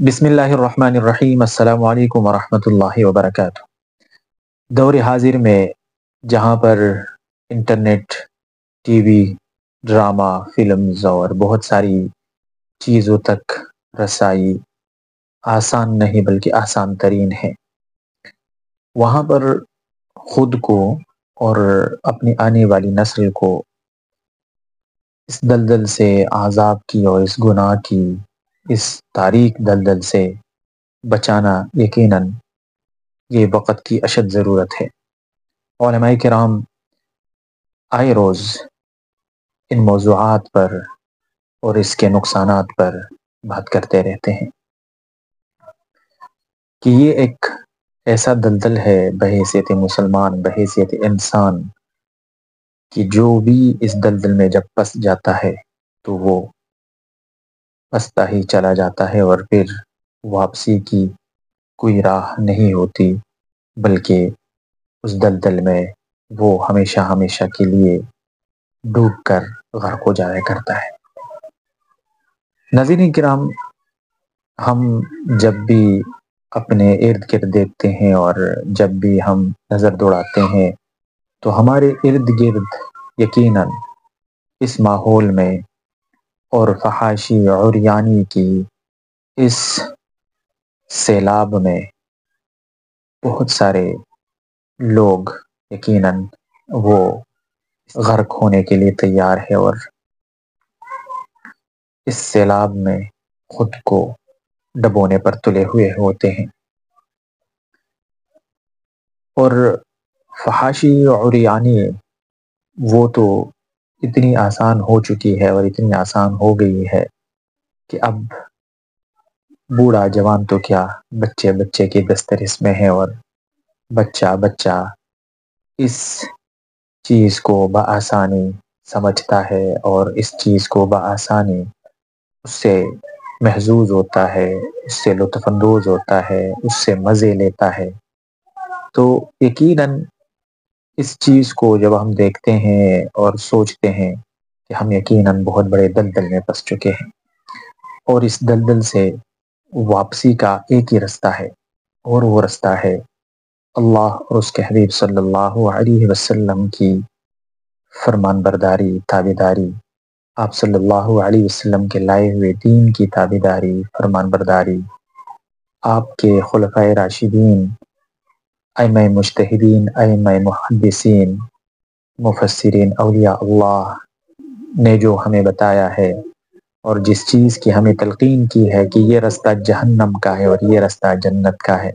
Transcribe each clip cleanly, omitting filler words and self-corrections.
بسم اللہ الرحمن الرحیم۔ السلام علیکم ورحمۃ اللہ وبرکاتہ۔ دور حاضر میں جہاں پر انٹرنیٹ، ٹی وی، ڈرامہ، فلمز اور بہت ساری چیزوں تک رسائی آسان نہیں بلکہ آسان ترین ہے، وہاں پر خود کو اور اپنی آنے والی نسل کو اس دلدل سے، عذاب کی اور اس گناہ کی، اس تاریک دلدل سے بچانا یقیناً یہ وقت کی اشد ضرورت ہے۔ علماء کرام آئے روز ان موضوعات پر اور اس کے نقصانات پر بات کرتے رہتے ہیں کہ یہ ایک ایسا دلدل ہے بحیثیت مسلمان، بحیثیت انسان، کہ جو بھی اس دلدل میں جب پس جاتا ہے تو وہ پستا ہی چلا جاتا ہے اور پھر واپسی کی کوئی راہ نہیں ہوتی، بلکہ اس دلدل میں وہ ہمیشہ ہمیشہ کے لیے ڈوب کر غرق ہو جایا کرتا ہے۔ ناظرین کرام، ہم جب بھی اپنے ارد گرد دیکھتے ہیں اور جب بھی ہم نظر دوڑاتے ہیں تو ہمارے ارد گرد یقیناً اس ماحول میں اور فحاشی عریانی کی اس سیلاب میں بہت سارے لوگ یقیناً وہ غرق ہونے کے لیے تیار ہے اور اس سیلاب میں خود کو ڈبونے پر تلے ہوئے ہوتے ہیں۔ اور فحاشی عریانی وہ تو اتنی آسان ہو چکی ہے اور اتنی آسان ہو گئی ہے کہ اب بوڑھا جوان تو کیا، بچے بچے کی دسترس میں ہے اور بچہ بچہ اس چیز کو بآسانی سمجھتا ہے اور اس چیز کو بآسانی اس سے محظوظ ہوتا ہے، اس سے لطف اندوز ہوتا ہے، اس سے مزے لیتا ہے۔ تو یقیناً اس چیز کو جب ہم دیکھتے ہیں اور سوچتے ہیں کہ ہم یقیناً بہت بڑے دلدل میں پس چکے ہیں اور اس دلدل سے واپسی کا ایک ہی رستہ ہے اور وہ رستہ ہے اللہ اور اس کے حبیب صلی اللہ علیہ وسلم کی فرمان برداری، تابعداری، آپ صلی اللہ علیہ وسلم کے لائے ہوئے دین کی تابعداری، فرمان برداری، آپ کے خلفائے راشدین، ائمہ مجتہدین، ائمہ محدثین، مفسرین، اولیاء اللہ نے جو ہمیں بتایا ہے اور جس چیز کی ہمیں تلقین کی ہے کہ یہ رستہ جہنم کا ہے اور یہ رستہ جنت کا ہے،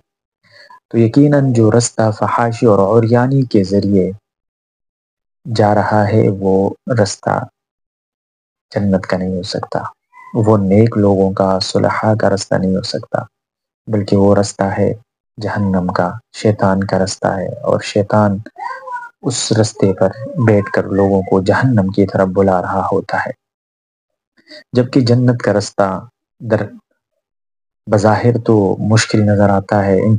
تو یقیناً جو رستہ فحاشی اور عریانی کے ذریعے جا رہا ہے وہ رستہ جنت کا نہیں ہو سکتا، وہ نیک لوگوں کا، صلحاء کا رستہ نہیں ہو سکتا، بلکہ وہ رستہ ہے جہنم کا، شیطان کا رستہ ہے، اور شیطان اس رستے پر بیٹھ کر لوگوں کو جہنم کی طرف بلا رہا ہوتا ہے، جبکہ جنت کا رستہ در بظاہر تو مشکل نظر آتا ہے۔ ان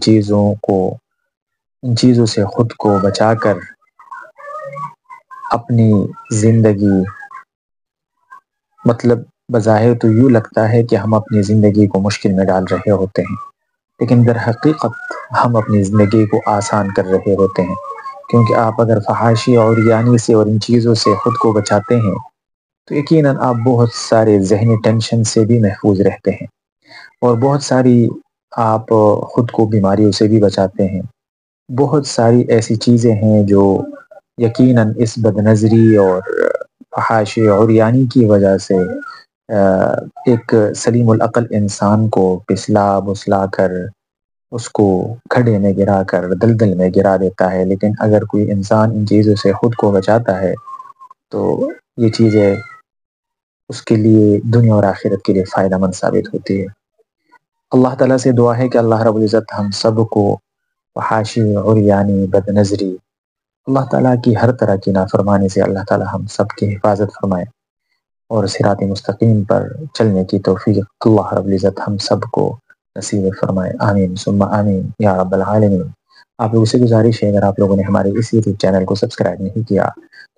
چیزوں سے خود کو بچا کر اپنی زندگی، مطلب بظاہر تو یوں لگتا ہے کہ ہم اپنی زندگی کو مشکل میں ڈال رہے ہوتے ہیں، لیکن در حقیقت ہم اپنی زندگی کو آسان کر رہے ہوتے ہیں، کیونکہ آپ اگر فحاشی اور عریانی سے اور ان چیزوں سے خود کو بچاتے ہیں تو یقیناً آپ بہت سارے ذہنی ٹینشن سے بھی محفوظ رہتے ہیں اور بہت ساری آپ خود کو بیماریوں سے بھی بچاتے ہیں۔ بہت ساری ایسی چیزیں ہیں جو یقیناً اس بدنظری اور فحاشی اور عریانی کی وجہ سے ایک سلیم العقل انسان کو پسلا بسلا کر اس کو کھڈے میں گرا کر دلدل میں گرا دیتا ہے، لیکن اگر کوئی انسان ان چیزوں سے خود کو بچاتا ہے تو یہ چیزیں اس کے لیے دنیا اور آخرت کے لیے فائدہ مند ثابت ہوتی ہے۔ اللہ تعالیٰ سے دعا ہے کہ اللہ رب العزت ہم سب کو فحاشی عریانی، بدنظری، اللہ تعالیٰ کی ہر طرح کی نافرمانی سے اللہ تعالیٰ ہم سب کی حفاظت فرمائے اور صراط مستقیم پر چلنے کی توفیق اللہ رب العزت ہم سب کو نصیب فرمائے، آمین ثم آمین یا رب العالمین۔ آپ لوگوں سے گزارش ہے اگر آپ لوگوں نے ہمارے اس یوٹیوب چینل کو سبسکرائب نہیں کیا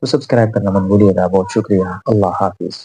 تو سبسکرائب کرنا مت بھولیے گا۔ بہت شکریہ، اللہ حافظ۔